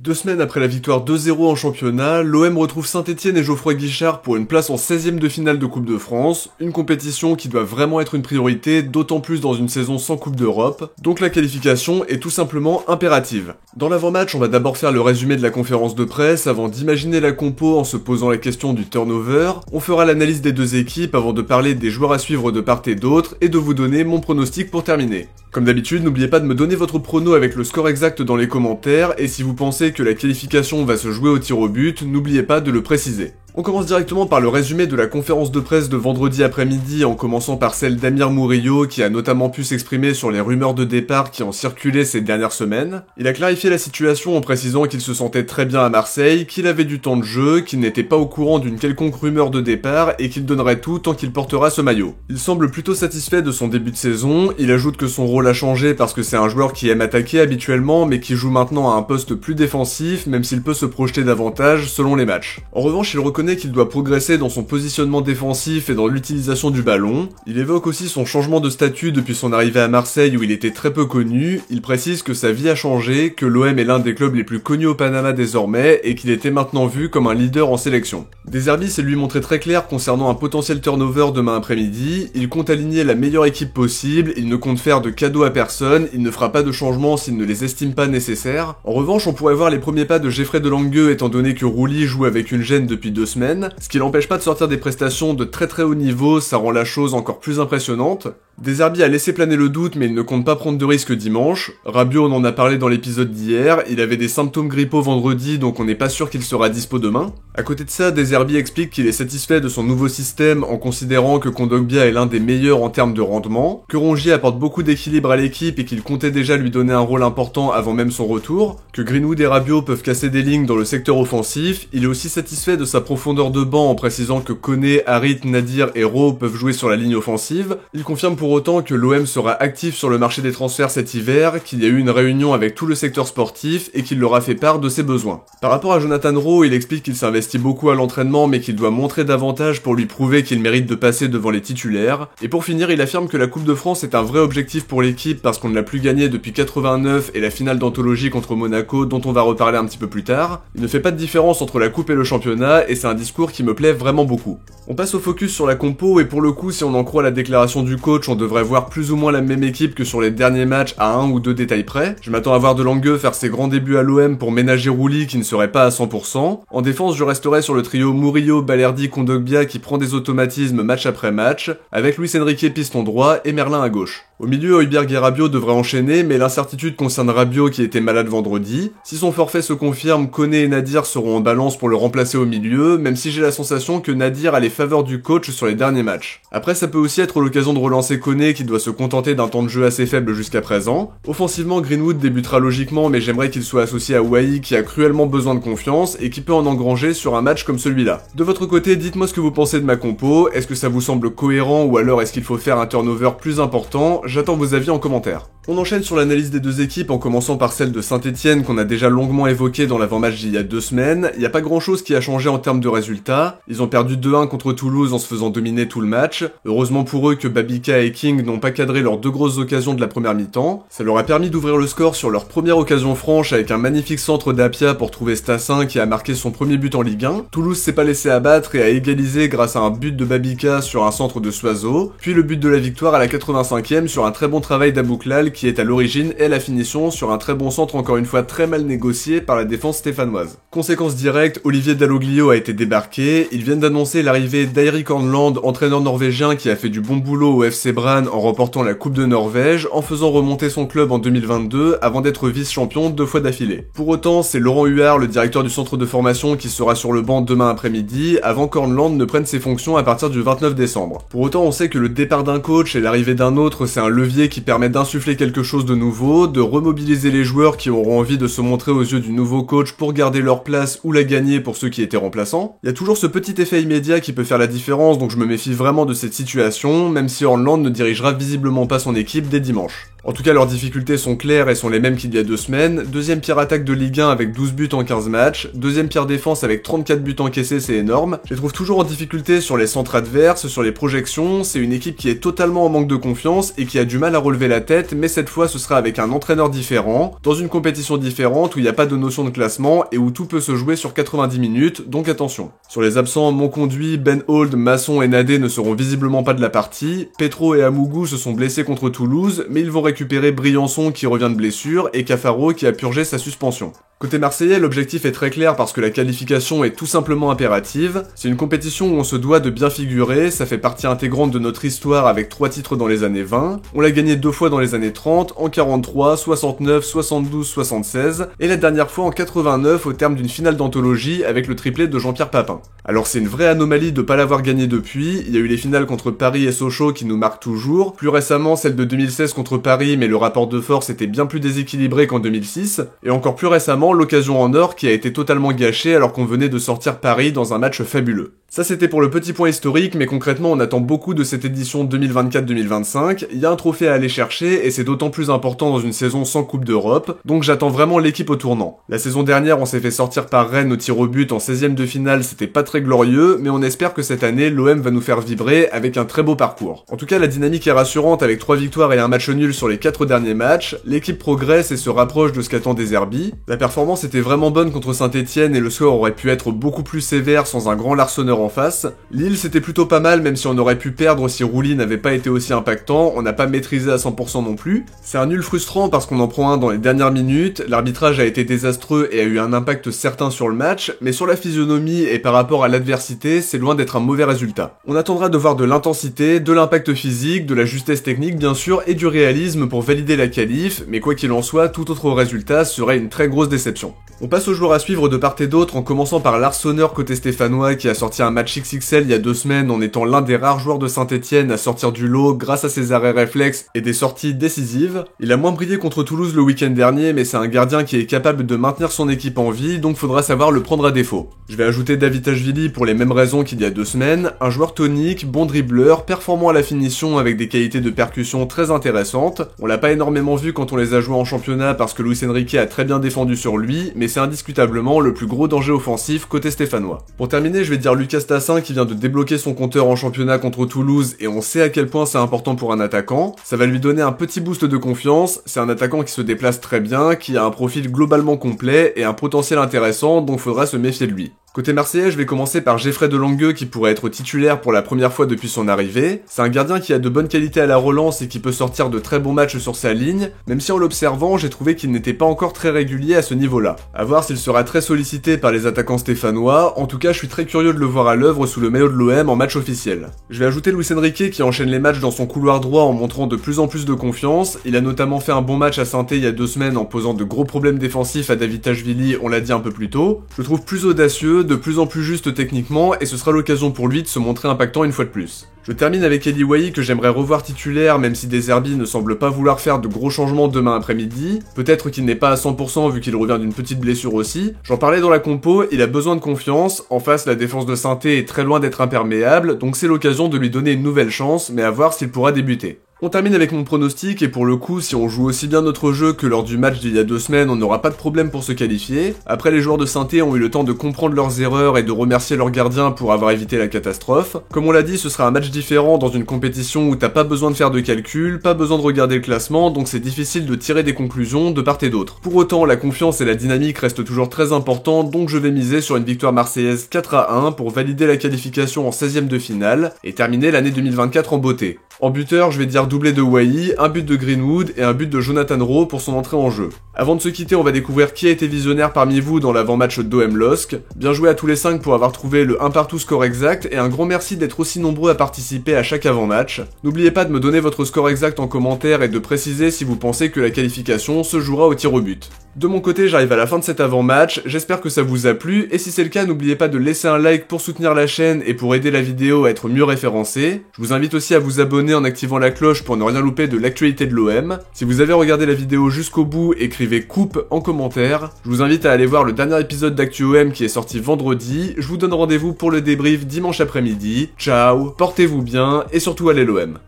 2 semaines après la victoire 2-0 en championnat, l'OM retrouve Saint-Etienne et Geoffroy Guichard pour une place en 16e de finale de Coupe de France, une compétition qui doit vraiment être une priorité, d'autant plus dans une saison sans Coupe d'Europe, donc la qualification est tout simplement impérative. Dans l'avant-match, on va d'abord faire le résumé de la conférence de presse avant d'imaginer la compo en se posant la question du turnover, on fera l'analyse des deux équipes avant de parler des joueurs à suivre de part et d'autre et de vous donner mon pronostic pour terminer. Comme d'habitude, n'oubliez pas de me donner votre prono avec le score exact dans les commentaires, et si vous pensez que la qualification va se jouer au tir au but, n'oubliez pas de le préciser. On commence directement par le résumé de la conférence de presse de vendredi après-midi en commençant par celle d'Amir Murillo qui a notamment pu s'exprimer sur les rumeurs de départ qui ont circulé ces dernières semaines. Il a clarifié la situation en précisant qu'il se sentait très bien à Marseille, qu'il avait du temps de jeu, qu'il n'était pas au courant d'une quelconque rumeur de départ et qu'il donnerait tout tant qu'il portera ce maillot. Il semble plutôt satisfait de son début de saison, il ajoute que son rôle a changé parce que c'est un joueur qui aime attaquer habituellement mais qui joue maintenant à un poste plus défensif même s'il peut se projeter davantage selon les matchs. En revanche, il reconnaît qu'il doit progresser dans son positionnement défensif et dans l'utilisation du ballon. Il évoque aussi son changement de statut depuis son arrivée à Marseille où il était très peu connu. Il précise que sa vie a changé, que l'OM est l'un des clubs les plus connus au Panama désormais et qu'il était maintenant vu comme un leader en sélection. De Zerbi s'est lui montré très clair concernant un potentiel turnover demain après-midi. Il compte aligner la meilleure équipe possible, il ne compte faire de cadeaux à personne, il ne fera pas de changements s'il ne les estime pas nécessaires. En revanche, on pourrait voir les premiers pas de Geoffrey Delangue étant donné que Rouli joue avec une gêne depuis 2 semaines, ce qui l'empêche pas de sortir des prestations de très haut niveau, ça rend la chose encore plus impressionnante. De Zerbi a laissé planer le doute mais il ne compte pas prendre de risque dimanche. Rabiot, on en a parlé dans l'épisode d'hier, il avait des symptômes grippaux vendredi donc on n'est pas sûr qu'il sera dispo demain. À côté de ça, De Zerbi explique qu'il est satisfait de son nouveau système en considérant que Kondogbia est l'un des meilleurs en termes de rendement, que Rongier apporte beaucoup d'équilibre à l'équipe et qu'il comptait déjà lui donner un rôle important avant même son retour, que Greenwood et Rabiot peuvent casser des lignes dans le secteur offensif, il est aussi satisfait de sa profondeur de banc en précisant que Koné, Harit, Nadir et Rowe peuvent jouer sur la ligne offensive. Il confirme pour autant que l'OM sera actif sur le marché des transferts cet hiver, qu'il y a eu une réunion avec tout le secteur sportif et qu'il leur a fait part de ses besoins. Par rapport à Jonathan Rowe, il explique qu'il s'investit beaucoup à l'entraînement mais qu'il doit montrer davantage pour lui prouver qu'il mérite de passer devant les titulaires. Et pour finir, il affirme que la Coupe de France est un vrai objectif pour l'équipe parce qu'on ne l'a plus gagnée depuis 89 et la finale d'anthologie contre Monaco dont on va reparler un petit peu plus tard. Il ne fait pas de différence entre la coupe et le championnat et c'est un discours qui me plaît vraiment beaucoup. On passe au focus sur la compo et pour le coup, si on en croit la déclaration du coach, on devrait voir plus ou moins la même équipe que sur les derniers matchs à 1 ou 2 détails près. Je m'attends à voir Delangue faire ses grands débuts à l'OM pour ménager Rouli qui ne serait pas à 100%. En défense, je resterai sur le trio Murillo, Balerdi, Kondogbia qui prend des automatismes match après match, avec Luis Enrique piston droit et Merlin à gauche. Au milieu, Højbjerg et Rabiot devraient enchaîner, mais l'incertitude concerne Rabiot qui était malade vendredi. Si son forfait se confirme, Koné et Nadir seront en balance pour le remplacer au milieu, même si j'ai la sensation que Nadir a les faveurs du coach sur les derniers matchs. Après, ça peut aussi être l'occasion de relancer Koné qui doit se contenter d'un temps de jeu assez faible jusqu'à présent. Offensivement, Greenwood débutera logiquement, mais j'aimerais qu'il soit associé à Wai qui a cruellement besoin de confiance et qui peut en engranger sur un match comme celui-là. De votre côté, dites-moi ce que vous pensez de ma compo, est-ce que ça vous semble cohérent ou alors est-ce qu'il faut faire un turnover plus important? J'attends vos avis en commentaire. On enchaîne sur l'analyse des deux équipes en commençant par celle de Saint-Etienne qu'on a déjà longuement évoquée dans l'avant-match d'il y a 2 semaines. Il n'y a pas grand chose qui a changé en termes de résultats. Ils ont perdu 2-1 contre Toulouse en se faisant dominer tout le match. Heureusement pour eux que Babika et King n'ont pas cadré leurs 2 grosses occasions de la première mi-temps. Ça leur a permis d'ouvrir le score sur leur première occasion franche avec un magnifique centre d'Apia pour trouver Stassin qui a marqué son premier but en Ligue 1. Toulouse s'est pas laissé abattre et a égalisé grâce à un but de Babika sur un centre de Suazo. Puis le but de la victoire à la 85e sur un très bon travail d'Abouklal qui est à l'origine et la finition sur un très bon centre encore une fois très mal négocié par la défense stéphanoise. Conséquence directe, Olivier Dalloglio a été débarqué, ils viennent d'annoncer l'arrivée d'Eirik Hornland, entraîneur norvégien qui a fait du bon boulot au FC Brann en remportant la Coupe de Norvège, en faisant remonter son club en 2022 avant d'être vice-champion 2 fois d'affilée. Pour autant, c'est Laurent Huard, le directeur du centre de formation qui sera sur le banc demain après-midi, avant qu'Hornland ne prenne ses fonctions à partir du 29 décembre. Pour autant, on sait que le départ d'un coach et l'arrivée d'un autre, c'est un levier qui permet d'insuffler quelque chose de nouveau, de remobiliser les joueurs qui auront envie de se montrer aux yeux du nouveau coach pour garder leur place ou la gagner pour ceux qui étaient remplaçants. Il y a toujours ce petit effet immédiat qui peut faire la différence, donc je me méfie vraiment de cette situation, même si Hornland ne dirigera visiblement pas son équipe dès dimanche. En tout cas, leurs difficultés sont claires et sont les mêmes qu'il y a 2 semaines. Deuxième pire attaque de Ligue 1 avec 12 buts en 15 matchs. Deuxième pire défense avec 34 buts encaissés, c'est énorme. Je les trouve toujours en difficulté sur les centres adverses, sur les projections. C'est une équipe qui est totalement en manque de confiance et qui a du mal à relever la tête, mais cette fois ce sera avec un entraîneur différent, dans une compétition différente où il n'y a pas de notion de classement et où tout peut se jouer sur 90 minutes, donc attention. Sur les absents, Monconduit, Ben Hold, Masson et Nadé ne seront visiblement pas de la partie. Petro et Amougou se sont blessés contre Toulouse, mais ils vont récupérer Briançon qui revient de blessure et Cafaro qui a purgé sa suspension. Côté marseillais, l'objectif est très clair parce que la qualification est tout simplement impérative. C'est une compétition où on se doit de bien figurer, ça fait partie intégrante de notre histoire avec 3 titres dans les années 20. On l'a gagné 2 fois dans les années 30, en 43, 69, 72, 76, et la dernière fois en 89 au terme d'une finale d'anthologie avec le triplé de Jean-Pierre Papin. Alors c'est une vraie anomalie de pas l'avoir gagné depuis, il y a eu les finales contre Paris et Sochaux qui nous marquent toujours, plus récemment celle de 2016 contre Paris mais le rapport de force était bien plus déséquilibré qu'en 2006, et encore plus récemment l'occasion en or qui a été totalement gâchée alors qu'on venait de sortir Paris dans un match fabuleux. Ça c'était pour le petit point historique, mais concrètement on attend beaucoup de cette édition 2024-2025, il y a un trophée à aller chercher et c'est d'autant plus important dans une saison sans Coupe d'Europe, donc j'attends vraiment l'équipe au tournant. La saison dernière on s'est fait sortir par Rennes au tir au but en 16ème de finale, c'était pas très glorieux, mais on espère que cette année l'OM va nous faire vibrer avec un très beau parcours. En tout cas la dynamique est rassurante avec 3 victoires et un match nul sur les 4 derniers matchs, l'équipe progresse et se rapproche de ce qu'attend Deserbi. La performance était vraiment bonne contre Saint-Etienne et le score aurait pu être beaucoup plus sévère sans un grand Larsonneur en face. Lille c'était plutôt pas mal même si on aurait pu perdre si Rouly n'avait pas été aussi impactant, on n'a pas maîtrisé à 100% non plus. C'est un nul frustrant parce qu'on en prend un dans les dernières minutes, l'arbitrage a été désastreux et a eu un impact certain sur le match, mais sur la physionomie et par rapport à l'adversité, c'est loin d'être un mauvais résultat. On attendra de voir de l'intensité, de l'impact physique, de la justesse technique bien sûr et du réalisme pour valider la qualif, mais quoi qu'il en soit, tout autre résultat serait une très grosse déception. On passe aux joueurs à suivre de part et d'autre en commençant par Larsonneur côté stéphanois qui a sorti un match XXL il y a 2 semaines en étant l'un des rares joueurs de Saint-Etienne à sortir du lot grâce à ses arrêts réflexes et des sorties décisives. Il a moins brillé contre Toulouse le week-end dernier mais c'est un gardien qui est capable de maintenir son équipe en vie donc faudra savoir le prendre à défaut. Je vais ajouter Davitashvili pour les mêmes raisons qu'il y a 2 semaines, un joueur tonique, bon dribbleur, performant à la finition avec des qualités de percussion très intéressantes. On l'a pas énormément vu quand on les a joués en championnat parce que Luis Enrique a très bien défendu sur lui, mais c'est indiscutablement le plus gros danger offensif côté stéphanois. Pour terminer, je vais dire Lucas Tassin qui vient de débloquer son compteur en championnat contre Toulouse et on sait à quel point c'est important pour un attaquant. Ça va lui donner un petit boost de confiance, c'est un attaquant qui se déplace très bien, qui a un profil globalement complet et un potentiel intéressant donc faudra se méfier de lui. Côté marseillais, je vais commencer par Geoffrey Delangue qui pourrait être titulaire pour la première fois depuis son arrivée. C'est un gardien qui a de bonnes qualités à la relance et qui peut sortir de très bons matchs sur sa ligne, même si en l'observant, j'ai trouvé qu'il n'était pas encore très régulier à ce niveau-là. À voir s'il sera très sollicité par les attaquants stéphanois, en tout cas je suis très curieux de le voir à l'œuvre sous le maillot de l'OM en match officiel. Je vais ajouter Luis Enrique qui enchaîne les matchs dans son couloir droit en montrant de plus en plus de confiance. Il a notamment fait un bon match à Saint-Étienne il y a 2 semaines en posant de gros problèmes défensifs à Davitashvili, on l'a dit un peu plus tôt. Je le trouve plus audacieux, de plus en plus juste techniquement et ce sera l'occasion pour lui de se montrer impactant une fois de plus. Je termine avec Eli Wahi que j'aimerais revoir titulaire même si Deserbi ne semble pas vouloir faire de gros changements demain après-midi. Peut-être qu'il n'est pas à 100% vu qu'il revient d'une petite blessure aussi. J'en parlais dans la compo, il a besoin de confiance. En face, la défense de Saint-Étienne est très loin d'être imperméable, donc c'est l'occasion de lui donner une nouvelle chance, mais à voir s'il pourra débuter. On termine avec mon pronostic et pour le coup, si on joue aussi bien notre jeu que lors du match d'il y a 2 semaines, on n'aura pas de problème pour se qualifier. Après, les joueurs de Saint-Étienne ont eu le temps de comprendre leurs erreurs et de remercier leurs gardiens pour avoir évité la catastrophe. Comme on l'a dit, ce sera un match différent dans une compétition où t'as pas besoin de faire de calculs, pas besoin de regarder le classement, donc c'est difficile de tirer des conclusions de part et d'autre. Pour autant, la confiance et la dynamique restent toujours très importantes, donc je vais miser sur une victoire marseillaise 4-1 pour valider la qualification en 16ème de finale et terminer l'année 2024 en beauté. En buteur, je vais dire doublé de Wahi, un but de Greenwood et un but de Jonathan Rowe pour son entrée en jeu. Avant de se quitter, on va découvrir qui a été visionnaire parmi vous dans l'avant-match d'OM LOSC. Bien joué à tous les 5 pour avoir trouvé le 1 partout score exact et un grand merci d'être aussi nombreux à participer à chaque avant-match. N'oubliez pas de me donner votre score exact en commentaire et de préciser si vous pensez que la qualification se jouera au tir au but. De mon côté, j'arrive à la fin de cet avant-match, j'espère que ça vous a plu, et si c'est le cas, n'oubliez pas de laisser un like pour soutenir la chaîne et pour aider la vidéo à être mieux référencée. Je vous invite aussi à vous abonner en activant la cloche pour ne rien louper de l'actualité de l'OM. Si vous avez regardé la vidéo jusqu'au bout, écrivez coupe en commentaire. Je vous invite à aller voir le dernier épisode d'ActuOM qui est sorti vendredi. Je vous donne rendez-vous pour le débrief dimanche après-midi. Ciao, portez-vous bien et surtout allez l'OM.